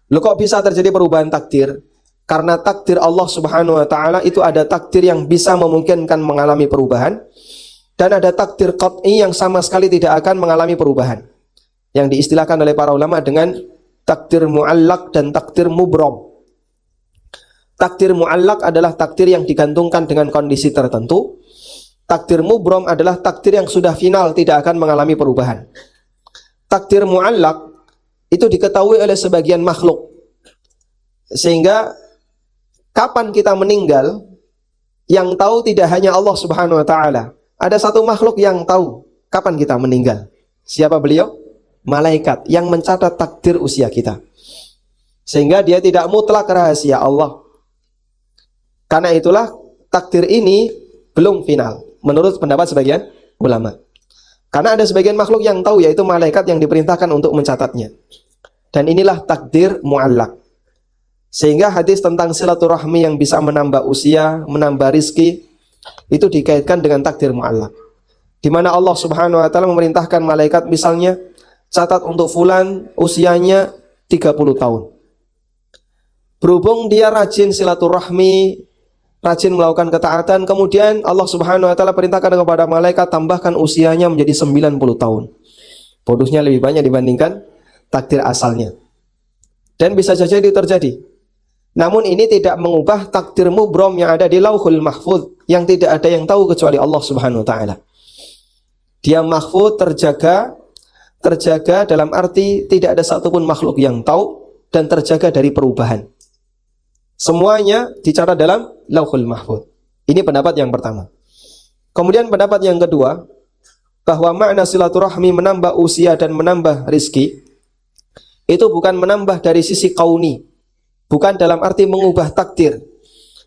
Loh, kok bisa terjadi perubahan takdir? Karena takdir Allah Subhanahu wa ta'ala itu ada takdir yang bisa memungkinkan mengalami perubahan, dan ada takdir qat'i yang sama sekali tidak akan mengalami perubahan, yang diistilahkan oleh para ulama dengan takdir mu'allaq dan takdir mubrom. Takdir mu'allaq adalah takdir yang digantungkan dengan kondisi tertentu. Takdir mubrom adalah takdir yang sudah final, tidak akan mengalami perubahan. Takdir mu'allaq itu diketahui oleh sebagian makhluk, sehingga kapan kita meninggal, yang tahu tidak hanya Allah Subhanahu wa ta'ala. Ada satu makhluk yang tahu kapan kita meninggal. Siapa beliau? Malaikat yang mencatat takdir usia kita, sehingga dia tidak mutlak rahasia Allah. Karena itulah takdir ini belum final menurut pendapat sebagian ulama. Karena ada sebagian makhluk yang tahu, yaitu malaikat yang diperintahkan untuk mencatatnya. Dan inilah takdir mu'allaq. Sehingga hadis tentang silaturahmi yang bisa menambah usia, menambah rizki, itu dikaitkan dengan takdir mu'allaq. Di mana Allah Subhanahu wa ta'ala memerintahkan malaikat, misalnya, catat untuk fulan usianya 30 tahun. Berhubung dia rajin silaturahmi, rajin melakukan ketaatan, kemudian Allah Subhanahu wa ta'ala perintahkan kepada malaikat, tambahkan usianya menjadi 90 tahun. Bonusnya lebih banyak dibandingkan takdir asalnya. Dan bisa saja itu terjadi. Namun ini tidak mengubah takdir mubrom yang ada di Lauhul Mahfuz, yang tidak ada yang tahu kecuali Allah Subhanahu wa ta'ala. Dia mahfuz, terjaga, terjaga dalam arti tidak ada satupun makhluk yang tahu dan terjaga dari perubahan. Semuanya dicatat dalam Lauhul Mahfuz. Ini pendapat yang pertama. Kemudian pendapat yang kedua, bahwa makna silaturahmi menambah usia dan menambah rizki, itu bukan menambah dari sisi kauni, bukan dalam arti mengubah takdir.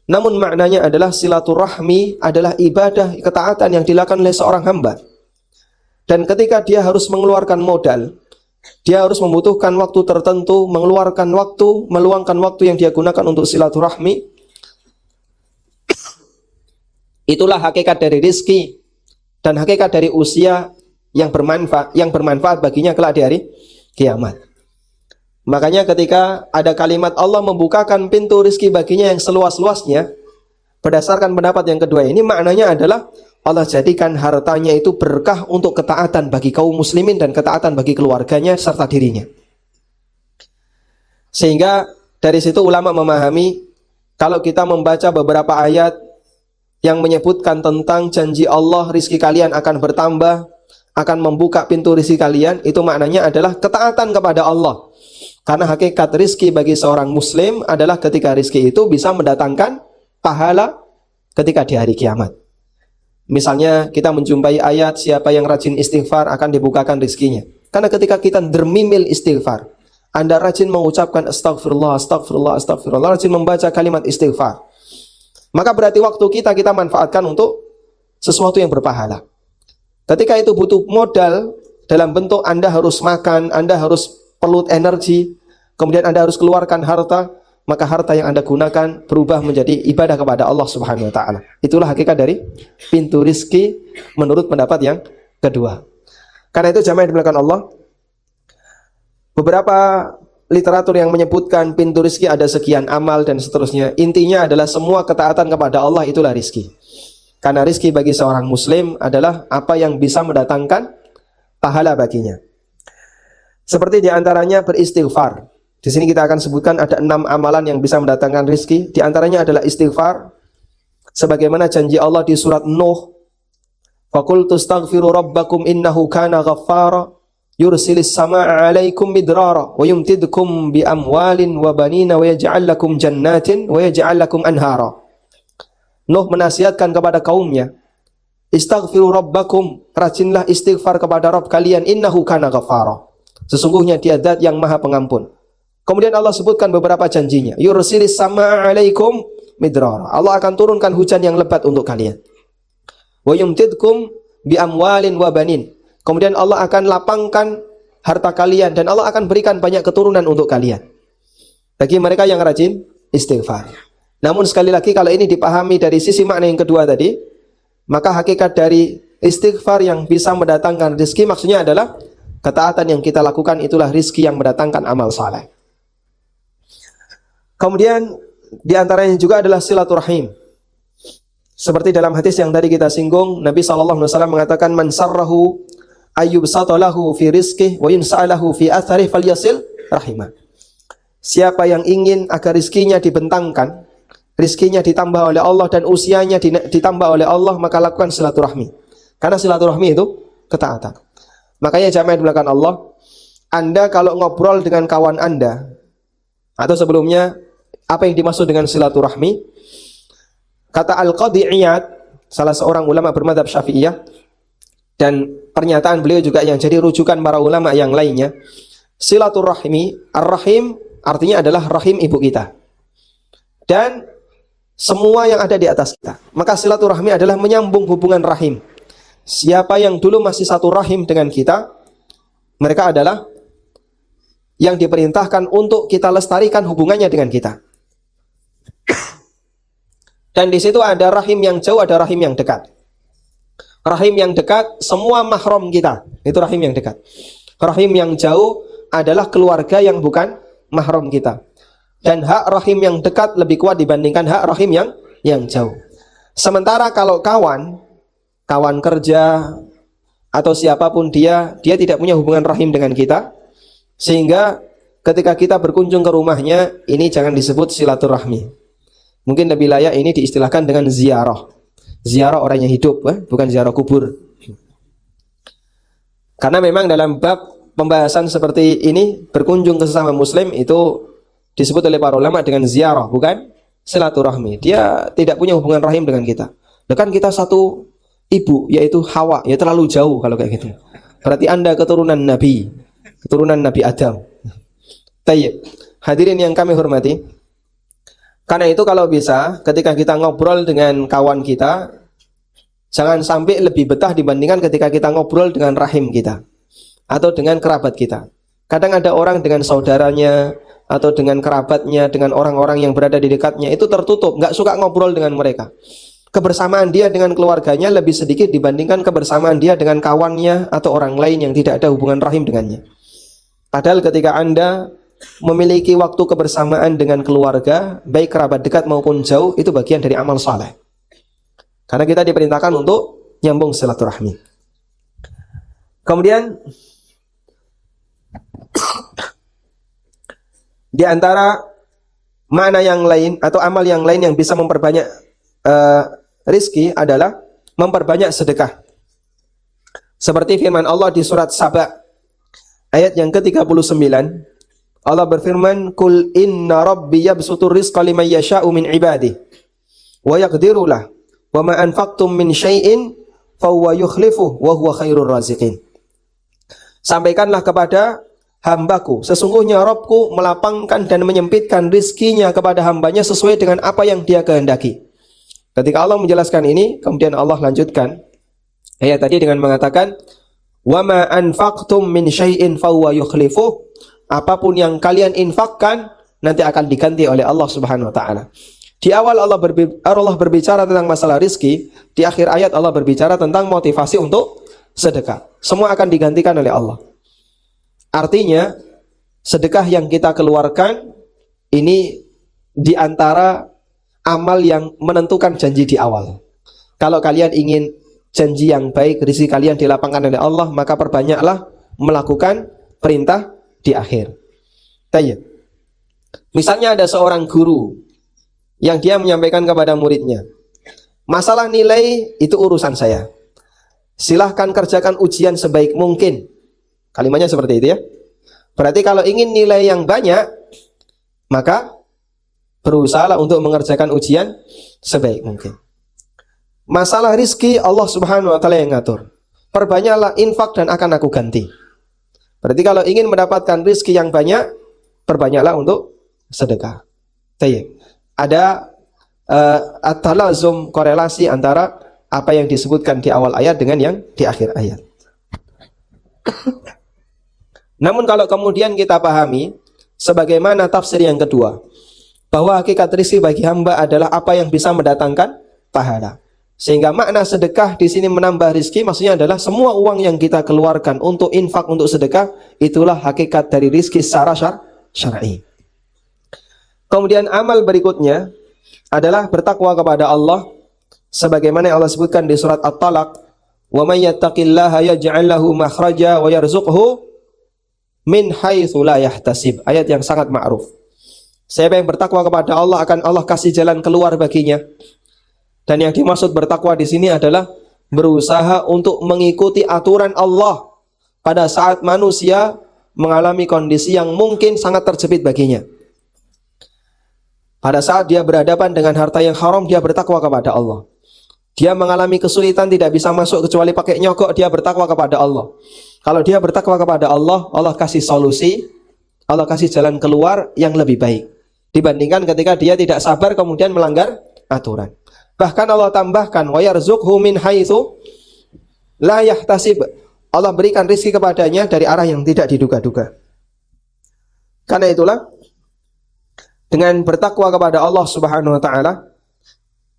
Namun maknanya adalah silaturahmi adalah ibadah, ketaatan yang dilakukan oleh seorang hamba. Dan ketika dia harus mengeluarkan modal, dia harus membutuhkan waktu tertentu, mengeluarkan waktu, meluangkan waktu yang dia gunakan untuk silaturahmi. Itulah hakikat dari rizki dan hakikat dari usia yang bermanfaat baginya kelak di hari kiamat. Makanya ketika ada kalimat Allah membukakan pintu rizki baginya yang seluas-luasnya, berdasarkan pendapat yang kedua ini, maknanya adalah Allah jadikan hartanya itu berkah untuk ketaatan bagi kaum muslimin dan ketaatan bagi keluarganya serta dirinya. Sehingga dari situ ulama memahami, kalau kita membaca beberapa ayat yang menyebutkan tentang janji Allah rizki kalian akan bertambah, akan membuka pintu rizki kalian, itu maknanya adalah ketaatan kepada Allah. Karena hakikat rizki bagi seorang muslim adalah ketika rizki itu bisa mendatangkan pahala ketika di hari kiamat. Misalnya kita menjumpai ayat siapa yang rajin istighfar akan dibukakan rizkinya. Karena ketika kita dermimil istighfar, Anda rajin mengucapkan astagfirullah, astagfirullah, astagfirullah, rajin membaca kalimat istighfar, maka berarti waktu kita manfaatkan untuk sesuatu yang berpahala. Ketika itu butuh modal dalam bentuk Anda harus makan, Anda harus perlu energi, kemudian Anda harus keluarkan harta, maka harta yang Anda gunakan berubah menjadi ibadah kepada Allah Subhanahu wa taala. Itulah hakikat dari pintu rizki menurut pendapat yang kedua. Karena itu jamaah yang dimuliakan Allah, beberapa literatur yang menyebutkan pintu rizki ada sekian amal dan seterusnya. Intinya adalah semua ketaatan kepada Allah itulah rizki. Karena rizki bagi seorang muslim adalah apa yang bisa mendatangkan pahala baginya. Seperti diantaranya beristighfar. Di sini kita akan sebutkan ada 6 amalan yang bisa mendatangkan rizki. Di antaranya adalah istighfar. Sebagaimana janji Allah di surat Nuh, "Faqultu astaghfiru rabbakum innahu kana ghaffara yursilis samaa'a 'alaikum midrara wa yumtidkum bi amwalin wa banina wa yaj'al lakum jannatin wa yaj'al lakum anhara." Nuh menasihatkan kepada kaumnya, "Istaghfiru rabbakum, rajinlah istighfar kepada Rabb kalian, innahu kana ghaffara." Sesungguhnya dia zat yang maha pengampun. Kemudian Allah sebutkan beberapa janjinya. Yursilis samaa'a 'alaikum midrara. Allah akan turunkan hujan yang lebat untuk kalian. Wa yumtidkum bi amwalin wa banin. Kemudian Allah akan lapangkan harta kalian dan Allah akan berikan banyak keturunan untuk kalian. Bagi mereka yang rajin istighfar. Namun sekali lagi kalau ini dipahami dari sisi makna yang kedua tadi, maka hakikat dari istighfar yang bisa mendatangkan rezeki maksudnya adalah ketaatan yang kita lakukan itulah rizki yang mendatangkan amal saleh. Kemudian diantaranya juga adalah silaturahim. Seperti dalam hadis yang tadi kita singgung, Nabi SAW mengatakan, "Man sarrahu ayyubsata lahu fi rizqih wa yunsa'alahu fi atharih falyasil rahimah." Siapa yang ingin agar rizkinya dibentangkan, rizkinya ditambah oleh Allah dan usianya ditambah oleh Allah, maka lakukan silaturahmi. Karena silaturahmi itu ketaatan. Makanya jamaah dimuliakan Allah, Anda kalau ngobrol dengan kawan Anda, atau sebelumnya, apa yang dimaksud dengan silaturahmi? Kata Al-Qadhi Iyad, salah seorang ulama bermadzhab Syafi'iyah, dan pernyataan beliau juga yang jadi rujukan para ulama yang lainnya, silaturahmi, ar-rahim artinya adalah rahim ibu kita. Dan semua yang ada di atas kita. Maka silaturahmi adalah menyambung hubungan rahim. Siapa yang dulu masih satu rahim dengan kita, mereka adalah yang diperintahkan untuk kita lestarikan hubungannya dengan kita. Dan di situ ada rahim yang jauh, ada rahim yang dekat. Rahim yang dekat semua mahram kita, itu rahim yang dekat. Rahim yang jauh adalah keluarga yang bukan mahram kita. Dan hak rahim yang dekat lebih kuat dibandingkan hak rahim yang jauh. Sementara kalau kawan kerja atau siapapun dia tidak punya hubungan rahim dengan kita, sehingga ketika kita berkunjung ke rumahnya, ini jangan disebut silaturahmi. Mungkin lebih layak ini diistilahkan dengan ziarah. Ziarah orang yang hidup, bukan ziarah kubur. Karena memang dalam bab pembahasan seperti ini, berkunjung ke sesama muslim, itu disebut oleh para ulama dengan ziarah, bukan silaturahmi. Dia tidak punya hubungan rahim dengan kita. Kan kita satu ibu, yaitu Hawa, ya terlalu jauh kalau kayak gitu. Berarti Anda keturunan Nabi Adam. Tayyib. Hadirin yang kami hormati, karena itu kalau bisa ketika kita ngobrol dengan kawan kita, jangan sampai lebih betah dibandingkan ketika kita ngobrol dengan rahim kita atau dengan kerabat kita. Kadang ada orang dengan saudaranya atau dengan kerabatnya, dengan orang-orang yang berada di dekatnya itu tertutup, nggak suka ngobrol dengan mereka. Kebersamaan dia dengan keluarganya lebih sedikit dibandingkan kebersamaan dia dengan kawannya atau orang lain yang tidak ada hubungan rahim dengannya. Padahal ketika Anda memiliki waktu kebersamaan dengan keluarga, baik kerabat dekat maupun jauh, itu bagian dari amal saleh. Karena kita diperintahkan untuk nyambung silaturahmi. Kemudian di antara makna yang lain atau amal yang lain yang bisa memperbanyak rizki adalah memperbanyak sedekah. Seperti firman Allah di surat Saba ayat yang ke-39, Allah berfirman, "Qul inna rabbi yabsutur rizqa liman yasha'u min ibadihi wa yaqdiru lah wa ma anfaqtum min syai'in fa huwa yukhlifuhu wa huwa khairur raziqin." Sampaikanlah kepada hambaku, sesungguhnya Rabbku melapangkan dan menyempitkan rizkinya kepada hambanya sesuai dengan apa yang dia kehendaki. Ketika Allah menjelaskan ini, kemudian Allah lanjutkan ayat tadi dengan mengatakan, "Wa ma anfaqtum min syai'in fa huwa yukhlifuhu." Apapun yang kalian infakkan nanti akan diganti oleh Allah Subhanahu wa taala. Di awal Allah berbicara tentang masalah rizki, di akhir ayat Allah berbicara tentang motivasi untuk sedekah. Semua akan digantikan oleh Allah. Artinya, sedekah yang kita keluarkan ini di antara amal yang menentukan janji di awal. Kalau kalian ingin janji yang baik, rezeki kalian dilapangkan oleh Allah, maka perbanyaklah melakukan perintah di akhir. Tayyib. Misalnya ada seorang guru yang dia menyampaikan kepada muridnya, masalah nilai itu urusan saya. Silahkan kerjakan ujian sebaik mungkin. Kalimatnya seperti itu ya. Berarti kalau ingin nilai yang banyak, maka berusahalah untuk mengerjakan ujian sebaik mungkin. Masalah rizki Allah Subhanahu wa taala yang ngatur. Perbanyaklah infak dan akan aku ganti. Berarti kalau ingin mendapatkan rizki yang banyak, perbanyaklah untuk sedekah. Tayyib. Ada at-talazum, korelasi antara apa yang disebutkan di awal ayat dengan yang di akhir ayat. Namun kalau kemudian kita pahami sebagaimana tafsir yang kedua, bahwa hakikat rizki bagi hamba adalah apa yang bisa mendatangkan pahala. Sehingga makna sedekah di sini menambah rizki, maksudnya adalah semua uang yang kita keluarkan untuk infak, untuk sedekah, itulah hakikat dari rizki secara syar'i. Kemudian amal berikutnya adalah bertakwa kepada Allah, sebagaimana yang Allah sebutkan di surat At-Talaq, "Wa may yattaqillaha yaj'al lahu makhraja wa yarzuqhu min haitsu la yahtasib." Ayat yang sangat ma'ruf. Siapa yang bertakwa kepada Allah akan Allah kasih jalan keluar baginya. Dan yang dimaksud bertakwa di sini adalah berusaha untuk mengikuti aturan Allah pada saat manusia mengalami kondisi yang mungkin sangat terjepit baginya. Pada saat dia berhadapan dengan harta yang haram, dia bertakwa kepada Allah. Dia mengalami kesulitan, tidak bisa masuk kecuali pakai nyogok, dia bertakwa kepada Allah. Kalau dia bertakwa kepada Allah, Allah kasih solusi, Allah kasih jalan keluar yang lebih baik dibandingkan ketika dia tidak sabar kemudian melanggar aturan. Bahkan Allah tambahkan, wa yarzuqhu min haitsu la yahtasib. Allah berikan rezeki kepadanya dari arah yang tidak diduga-duga. Karena itulah dengan bertakwa kepada Allah Subhanahu wa taala,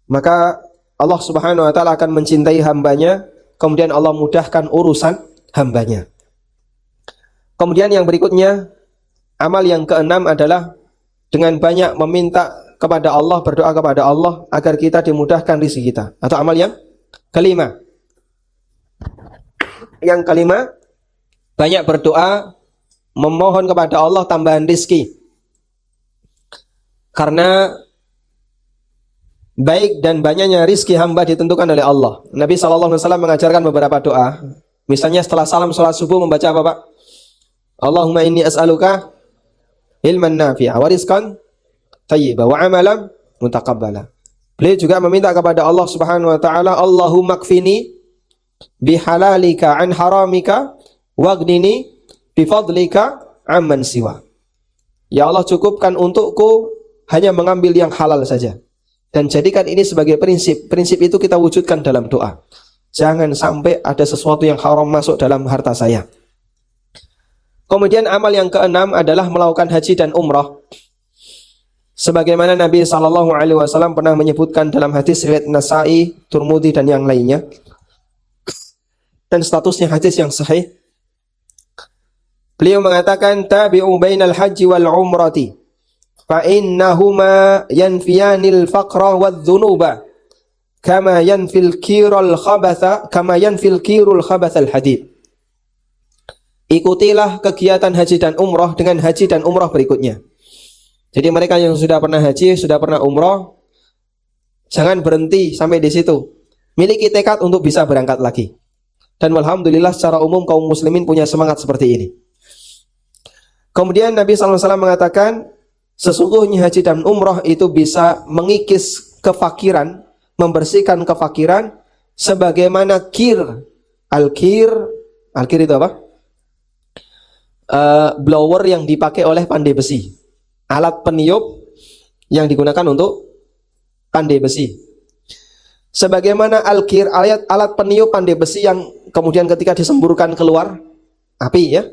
maka Allah Subhanahu wa taala akan mencintai hambanya, kemudian Allah mudahkan urusan hambanya. Kemudian yang berikutnya, amal yang keenam adalah dengan banyak meminta kepada Allah, berdoa kepada Allah agar kita dimudahkan rezeki kita. Atau amal yang kelima. Yang kelima, banyak berdoa memohon kepada Allah tambahan rezeki. Karena baik dan banyaknya rezeki hamba ditentukan oleh Allah. Nabi SAW mengajarkan beberapa doa. Misalnya setelah salam sholat subuh membaca apa Pak? Allahumma inni as'aluka ilman nafi'a wa rizqan thayyiba wa amalan mutaqabbala. Beliau juga meminta kepada Allah Subhanahu wa taala, Allahumma kfini bihalalika an haramika waghnini bifadlika amman siwa. Ya Allah, cukupkan untukku hanya mengambil yang halal saja. Dan jadikan ini sebagai prinsip. Prinsip itu kita wujudkan dalam doa. Jangan sampai ada sesuatu yang haram masuk dalam harta saya. Kemudian amal yang keenam adalah melakukan haji dan umrah. Sebagaimana Nabi SAW pernah menyebutkan dalam hadis riwayat Nasa'i, Turmudi dan yang lainnya. Dan statusnya hadis yang sahih. Beliau mengatakan, tabi'u bainal haji wal umrati fa innahuma yanfiyanil faqra wadh-dhunuba kama yanfil kirul khabatha al hadid. Ikutilah kegiatan haji dan umrah dengan haji dan umrah berikutnya. Jadi mereka yang sudah pernah haji, sudah pernah umrah, jangan berhenti sampai di situ. Miliki tekad untuk bisa berangkat lagi. Dan alhamdulillah secara umum kaum muslimin punya semangat seperti ini. Kemudian Nabi SAW mengatakan, sesungguhnya haji dan umrah itu bisa mengikis kefakiran, membersihkan kefakiran, sebagaimana Al-kir itu apa? Blower yang dipakai oleh pandai besi. Alat peniup yang digunakan untuk pandai besi. Sebagaimana al-kir, alat peniup pandai besi yang kemudian ketika disemburkan keluar api, ya,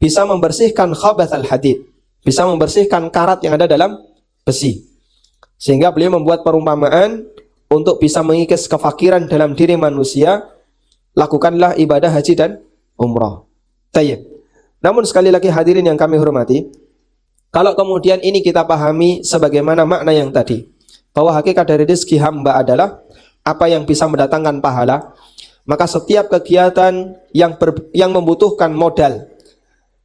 bisa membersihkan khabath al-hadid, bisa membersihkan karat yang ada dalam besi. Sehingga beliau membuat perumpamaan untuk bisa mengikis kefakiran dalam diri manusia, lakukanlah ibadah haji dan umrah. Tayyib. Namun sekali lagi hadirin yang kami hormati, kalau kemudian ini kita pahami sebagaimana makna yang tadi, bahwa hakikat dari rezeki hamba adalah apa yang bisa mendatangkan pahala, maka setiap kegiatan yang membutuhkan modal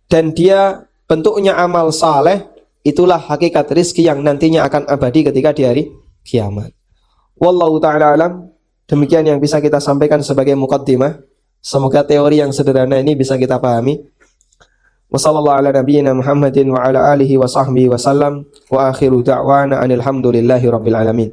dan dia bentuknya amal saleh, itulah hakikat rezeki yang nantinya akan abadi ketika di hari kiamat. Wallahu ta'ala alam. Demikian yang bisa kita sampaikan sebagai muqaddimah. Semoga teori yang sederhana ini bisa kita pahami. Wassallallahu ala nabiyyina Muhammadin wa ala alihi wa sahbihi wa sallam wa akhiru da'wana anil hamdulillahi rabbil alamin.